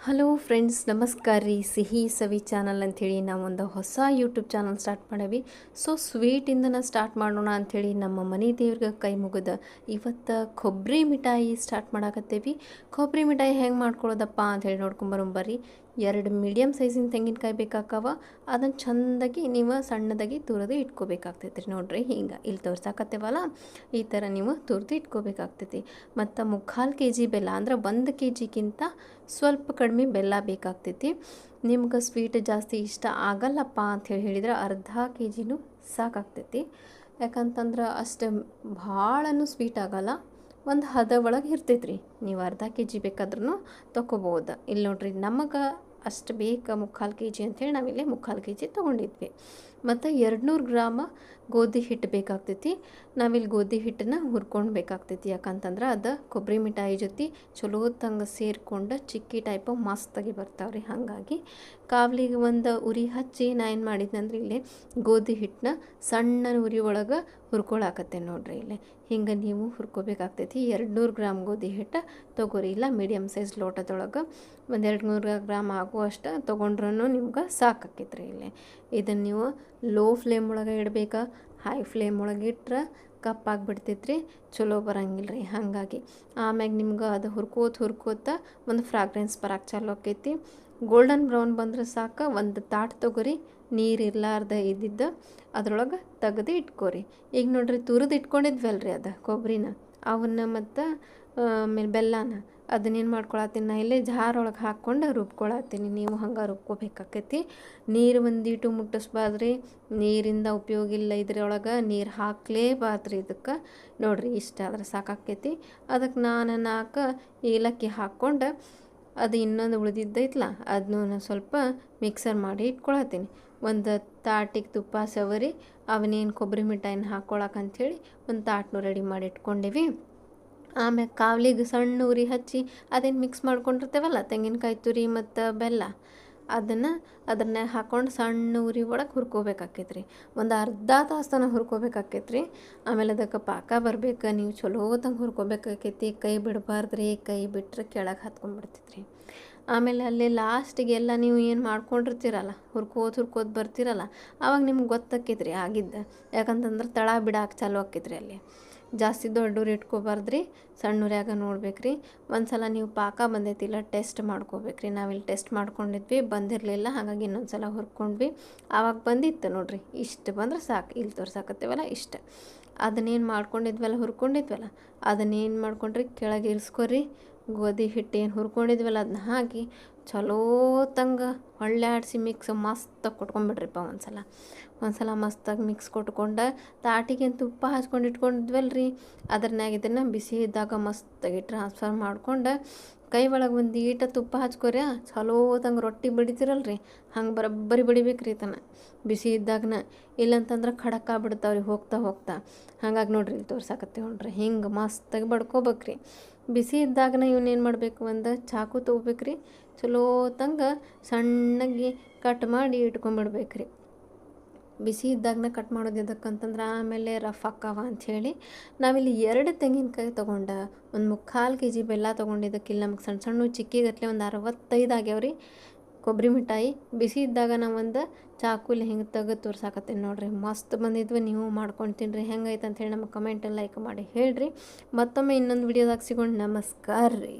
Hello friends, ನಮಸ್ಕಾರ ರೀ. ಸಿಹಿ ಸವಿ ಚಾನಲ್ ಅಂಥೇಳಿ ನಾವೊಂದು ಹೊಸ ಯೂಟ್ಯೂಬ್ ಚಾನಲ್ ಸ್ಟಾರ್ಟ್ ಮಾಡೀವಿ. ಸೊ ಸ್ವೀಟಿಂದನ ಸ್ಟಾರ್ಟ್ ಮಾಡೋಣ ಅಂಥೇಳಿ ನಮ್ಮ ಮನೆ ದೇವ್ರಿಗೆ ಕೈ ಮುಗಿದ ಇವತ್ತು ಕೊಬ್ಬರಿ ಮಿಠಾಯಿ ಸ್ಟಾರ್ಟ್ ಮಾಡಾಕತ್ತೇವಿ. ಕೊಬ್ಬರಿ ಮಿಠಾಯಿ ಹೆಂಗೆ ಮಾಡ್ಕೊಳ್ಳೋದಪ್ಪ ಅಂಥೇಳಿ ನೋಡ್ಕೊಂಬರೋಂಬರ್ರಿ. 2 ಮೀಡಿಯಮ್ ಸೈಜಿನ ತೆಂಗಿನಕಾಯಿ ಬೇಕಾಕವ. ಅದನ್ನು ಚೆಂದಾಗಿ ನೀವು ಸಣ್ಣದಾಗಿ ತುರಿದು ಇಟ್ಕೋಬೇಕಾಗ್ತೈತೆ ರೀ. ನೋಡಿರಿ, ಹಿಂಗೆ ಇಲ್ಲಿ ತೋರ್ಸಾಕತ್ತೇವಲ್ಲ, ಈ ಥರ ನೀವು ತುರಿದು ಇಟ್ಕೋಬೇಕಾಗ್ತೈತಿ. ಮತ್ತು 3/4 kg ಬೆಲ್ಲ, ಅಂದ್ರೆ 1 kgಕ್ಕಿಂತ ಸ್ವಲ್ಪ ಕಡಿಮೆ ಬೆಲ್ಲ ಬೇಕಾಗ್ತೈತಿ. ನಿಮ್ಗೆ ಸ್ವೀಟ್ ಜಾಸ್ತಿ ಇಷ್ಟ ಆಗಲ್ಲಪ್ಪ ಅಂಥೇಳಿ ಹೇಳಿದ್ರೆ ಅರ್ಧ kgನೂ ಸಾಕಾಗ್ತೈತಿ. ಯಾಕಂತಂದ್ರೆ ಅಷ್ಟು ಭಾಳನೂ ಸ್ವೀಟ್ ಆಗಲ್ಲ, ಒಂದು ಹದ ಒಳಗೆ ಇರ್ತೈತೆ ರೀ. ನೀವು ಅರ್ಧ kg ಬೇಕಾದ್ರೂ ತೊಗೋಬೋದು. ಇಲ್ಲಿ ನೋಡಿರಿ, ನಮಗೆ ಅಷ್ಟು ಬೇಕು 3/4 kg ಅಂಥೇಳಿ ನಾವಿಲ್ಲಿ 3/4 kg ತೊಗೊಂಡಿದ್ವಿ. ಮತ್ತು 200 ಗ್ರಾಮ ಗೋಧಿ ಹಿಟ್ಟು ಬೇಕಾಗ್ತೈತಿ. ನಾವಿಲ್ಲಿ ಗೋಧಿ ಹಿಟ್ಟನ್ನ ಹುರ್ಕೊಳ್ಬೇಕಾಗ್ತೈತಿ. ಯಾಕಂತಂದ್ರೆ ಅದು ಕೊಬ್ಬರಿ ಮಿಠಾಯಿ ಜೊತೆ ಚಲೋ ತಂಗ ಸೇರ್ಕೊಂಡು ಚಿಕ್ಕಿ ಟೈಪು ಮಸ್ತಾಗಿ ಬರ್ತಾವ್ರಿ. ಹಾಗಾಗಿ ಕಾವ್ಲಿಗೆ ಒಂದು ಉರಿ ಹಚ್ಚಿ ನಾ ಏನು ಮಾಡಿದ್ನಂದ್ರೆ ಇಲ್ಲಿ ಗೋಧಿ ಹಿಟ್ಟನ್ನ ಸಣ್ಣ ಉರಿ ಒಳಗೆ ಹುರ್ಕೊಳಕತ್ತೆ. ನೋಡ್ರಿ, ಇಲ್ಲಿ ಹಿಂಗೆ ನೀವು ಹುರ್ಕೋಬೇಕಾಗ್ತೈತಿ. 200 ಗ್ರಾಮ್ ಗೋಧಿ ಹಿಟ್ಟು ತೊಗೋರಿ. ಇಲ್ಲ ಮೀಡಿಯಮ್ ಸೈಜ್ ಲೋಟದೊಳಗೆ ಒಂದು 200 ಗ್ರಾಮ್ ಆಗುವಷ್ಟು ತೊಗೊಂಡ್ರೂ ನಿಮ್ಗೆ ಸಾಕಾಕೈತ್ರಿ. ಇಲ್ಲಿ ಇದನ್ನು ನೀವು ಲೋ ಫ್ಲೇಮ್ ಒಳಗೆ ಇಡಬೇಕಾ, ಹೈ ಫ್ಲೇಮ್ ಒಳಗೆ ಇಟ್ರೆ ಕಪ್ಪಾಗಿಬಿಡ್ತೈತ್ರಿ, ಚಲೋ ಬರಂಗಿಲ್ಲ ರೀ. ಹಾಗಾಗಿ ಆಮ್ಯಾಗ ನಿಮ್ಗೆ ಅದು ಹುರ್ಕೋತ ಒಂದು ಫ್ರಾಗ್ರೆನ್ಸ್ ಬರಕ್ಕೆ ಚಾಲು ಆಕೈತಿ. ಗೋಲ್ಡನ್ ಬ್ರೌನ್ ಬಂದ್ರೆ ಸಾಕು. ಒಂದು ತಾಟ್ ತೊಗೊರಿ, ನೀರು ಇರಲಾರ್ದ ಇದ್ದಿದ್ದು ಅದ್ರೊಳಗೆ ತೆಗೆದು ಇಟ್ಕೋರಿ. ಈಗ ನೋಡ್ರಿ, ತುರಿದು ಇಟ್ಕೊಂಡಿದ್ವಲ್ರಿ ಅದು ಕೊಬ್ಬರಿನ, ಅವನ್ನ ಮತ್ತು ಆಮೇಲೆ ಬೆಲ್ಲನ ಅದನ್ನೇನು ಮಾಡ್ಕೊಳತ್ತೀನಿ ನಾ ಇಲ್ಲಿ ಜಾರೊಳಗೆ ಹಾಕ್ಕೊಂಡು ರುಬ್ಕೊಳತ್ತೀನಿ. ನೀವು ಹಂಗೆ ರುಬ್ಕೋಬೇಕಾಕೈತಿ. ನೀರು ಒಂದೀಟು ಮುಟ್ಟಿಸ್ಬಾರ್ದ್ರಿ, ನೀರಿಂದ ಉಪಯೋಗ ಇಲ್ಲ. ಇದ್ರೊಳಗೆ ನೀರು ಹಾಕ್ಲೇಬಾರ್ದ್ರಿ. ಇದಕ್ಕೆ ನೋಡಿರಿ, ಇಷ್ಟ ಆದ್ರೆ ಸಾಕಾಕೈತಿ. ಅದಕ್ಕೆ ನಾನು 4 ಏಲಕ್ಕಿ ಹಾಕ್ಕೊಂಡು ಅದು ಇನ್ನೊಂದು ಉಳಿದಿದ್ದೈತಲ್ಲ ಅದನ್ನೂ ಸ್ವಲ್ಪ ಮಿಕ್ಸರ್ ಮಾಡಿ ಇಟ್ಕೊಳತ್ತೀನಿ. ಒಂದು ತಾಟಿಗೆ ತುಪ್ಪ ಸವರಿ ಅವನೇನು ಕೊಬ್ಬರಿ ಮಿಠಾಯಿನ ಹಾಕ್ಕೊಳಕಂಥೇಳಿ ಒಂದು ತಾಟನ್ನು ರೆಡಿ ಮಾಡಿ ಇಟ್ಕೊಂಡೀವಿ. ಆಮ್ಯಾಗ ಕಾವ್ಲಿಗೆ ಸಣ್ಣ ಉರಿ ಹಚ್ಚಿ ಅದೇನು ಮಿಕ್ಸ್ ಮಾಡ್ಕೊಂಡಿರ್ತೇವಲ್ಲ ತೆಂಗಿನಕಾಯಿ ತುರಿ ಮತ್ತು ಬೆಲ್ಲ, ಅದನ್ನ ಹಾಕ್ಕೊಂಡು ಸಣ್ಣ ಉರಿ ಒಳಗೆ ಹುರ್ಕೋಬೇಕಾಕೈತ್ರಿ. ಒಂದು ಅರ್ಧ ತಾಸು ತನಕ ಹುರ್ಕೋಬೇಕಾಕೈತ್ರಿ. ಆಮೇಲೆ ಅದಕ್ಕೆ ಪಾಕ ಬರ್ಬೇಕು. ನೀವು ಚಲೋ ತಂಗ ಹುರ್ಕೋಬೇಕಾಕೈತಿ. ಕೈ ಬಿಡಬಾರ್ದ್ರಿ, ಕೈ ಬಿಟ್ಟರೆ ಕೆಳಗೆ ಹತ್ಕೊಂಡ್ಬಿಡ್ತೈತ್ರಿ. ಆಮೇಲೆ ಅಲ್ಲಿ ಲಾಸ್ಟಿಗೆಲ್ಲ ನೀವು ಏನು ಮಾಡ್ಕೊಂಡಿರ್ತೀರಲ್ಲ, ಹುರ್ಕೋತ ಬರ್ತೀರಲ್ಲ, ಆವಾಗ ನಿಮ್ಗೆ ಗೊತ್ತಾಕೈತ್ರಿ ಆಗಿದ್ದು. ಯಾಕಂತಂದ್ರೆ ತಳ ಬಿಡಾಕೆ ಚಾಲು ಆಕೈತ್ರಿ. ಅಲ್ಲಿ ಜಾಸ್ತಿ ದೊಡ್ಡವ್ರು ಇಟ್ಕೋಬಾರ್ದ್ರಿ, ಸಣ್ಣವ್ರ್ಯಾಗ ನೋಡ್ಬೇಕ್ರಿ. ಒಂದು ಸಲ ನೀವು ಪಾಕ ಬಂದೈತಿಲ್ಲ ಟೆಸ್ಟ್ ಮಾಡ್ಕೋಬೇಕ್ರಿ. ನಾವಿಲ್ಲಿ ಟೆಸ್ಟ್ ಮಾಡ್ಕೊಂಡಿದ್ವಿ, ಬಂದಿರಲಿಲ್ಲ. ಹಾಗಾಗಿ ಇನ್ನೊಂದು ಸಲ ಹುರ್ಕೊಂಡ್ವಿ, ಆವಾಗ ಬಂದಿತ್ತು ನೋಡ್ರಿ. ಇಷ್ಟು ಬಂದ್ರೆ ಸಾಕು. ಇಲ್ಲಿ ತೋರ್ಸಾಕತ್ತೇವಲ್ಲ ಇಷ್ಟು. ಅದನ್ನೇನು ಮಾಡ್ಕೊಂಡಿದ್ವಲ್ಲ, ಹುರ್ಕೊಂಡಿದ್ವಲ್ಲ, ಅದನ್ನೇನು ಮಾಡ್ಕೊಂಡ್ರಿ, ಕೆಳಗೆ ಇಳಿಸ್ಕೊರಿ. ಗೋಧಿ ಹಿಟ್ಟು ಏನು ಹುರ್ಕೊಂಡಿದ್ವಲ್ಲ ಅದನ್ನ ಹಾಕಿ ಚಲೋ ತಂಗ ಹೊಳ್ಳಾಡಿಸಿ ಮಿಕ್ಸ್ ಮಸ್ತಾಗಿ ಕೊಟ್ಕೊಂಡ್ಬಿಡ್ರಿಪ್ಪ. ಒಂದು ಸಲ ಮಸ್ತಾಗಿ ಮಿಕ್ಸ್ ಕೊಟ್ಕೊಂಡು ತಾಟಿಗೆ ತುಪ್ಪ ಹಚ್ಕೊಂಡು ಇಟ್ಕೊಂಡಿದ್ವಲ್ರಿ, ಅದ್ರನ್ಯಾಗ ಇದನ್ನು ಬಿಸಿ ಇದ್ದಾಗ ಮಸ್ತಾಗಿ ಟ್ರಾನ್ಸ್ಫರ್ ಮಾಡ್ಕೊಂಡು ಕೈ ಒಳಗೆ ಒಂದು ಈಟ ತುಪ್ಪ ಹಚ್ಕೊರಿ. ಚಲೋ ತಂಗ ರೊಟ್ಟಿ ಬಡಿತಿರಲ್ರಿ, ಹಂಗೆ ಬರೋಬ್ಬರಿ ಬಡಿಬೇಕ್ರಿ ಇದನ್ನು ಬಿಸಿ ಇದ್ದಾಗನ. ಇಲ್ಲಂತಂದ್ರೆ ಖಡಕ್ ಆಗ್ಬಿಡ್ತಾವ್ರಿ ಹೋಗ್ತಾ. ಹಾಗಾಗಿ ನೋಡ್ರಿ, ಇಲ್ಲಿ ತೋರ್ಸಾಕತ್ತೀವಿ ನೋಡ್ರಿ, ಹಿಂಗೆ ಮಸ್ತಾಗಿ ಬಡ್ಕೋಬೇಕ್ರಿ. ಬಿಸಿ ಇದ್ದಾಗನ ಇವನ್ನೇನು ಮಾಡಬೇಕು, ಒಂದು ಚಾಕು ತೊಗೋಬೇಕ್ರಿ. ಚಲೋ ತಂಗ ಸಣ್ಣಗೆ ಕಟ್ ಮಾಡಿ ಇಟ್ಕೊಂಡ್ಬಿಡ್ಬೇಕ್ರಿ. ಬಿಸಿ ಇದ್ದಾಗನ ಕಟ್ ಮಾಡೋದು ಎದಕ್ಕಂತಂದ್ರೆ ಆಮೇಲೆ ರಫ್ ಆಕ್ಕವ ಅಂಥೇಳಿ. ನಾವಿಲ್ಲಿ 2 ತೆಂಗಿನಕಾಯಿ ತೊಗೊಂಡು ಒಂದು 3/4 kg ಬೆಲ್ಲ ತೊಗೊಂಡಿದ್ದಕ್ಕಿಲ್ಲ ನಮ್ಗೆ ಸಣ್ಣ ಸಣ್ಣ ಚಿಕ್ಕಿಗತ್ತಲೆ ಒಂದು 65 ಆಗ್ಯಾವ್ರಿ ಕೊಬ್ಬರಿ ಮಿಠಾಯಿ. ಬಿಸಿ ಇದ್ದಾಗ ನಾವು ಒಂದು ಚಾಕುಲಿ ಹಿಂಗೆ ತೆಗೆದು ತೋರ್ಸಾಕತ್ತೀನಿ ನೋಡ್ರಿ. ಮಸ್ತ್ ಬಂದಿದ್ವಿ. ನೀವು ಮಾಡ್ಕೊಂಡು ತಿನ್ನಿರಿ. ಹೆಂಗೈತೆ ಅಂಥೇಳಿ ನಮಗೆ ಕಮೆಂಟಲ್ಲಿ ಲೈಕ್ ಮಾಡಿ ಹೇಳ್ರಿ. ಮತ್ತೊಮ್ಮೆ ಇನ್ನೊಂದು ವಿಡಿಯೋದಾಗ ಸಿಗೋಣ. ನಮಸ್ಕಾರ ರೀ.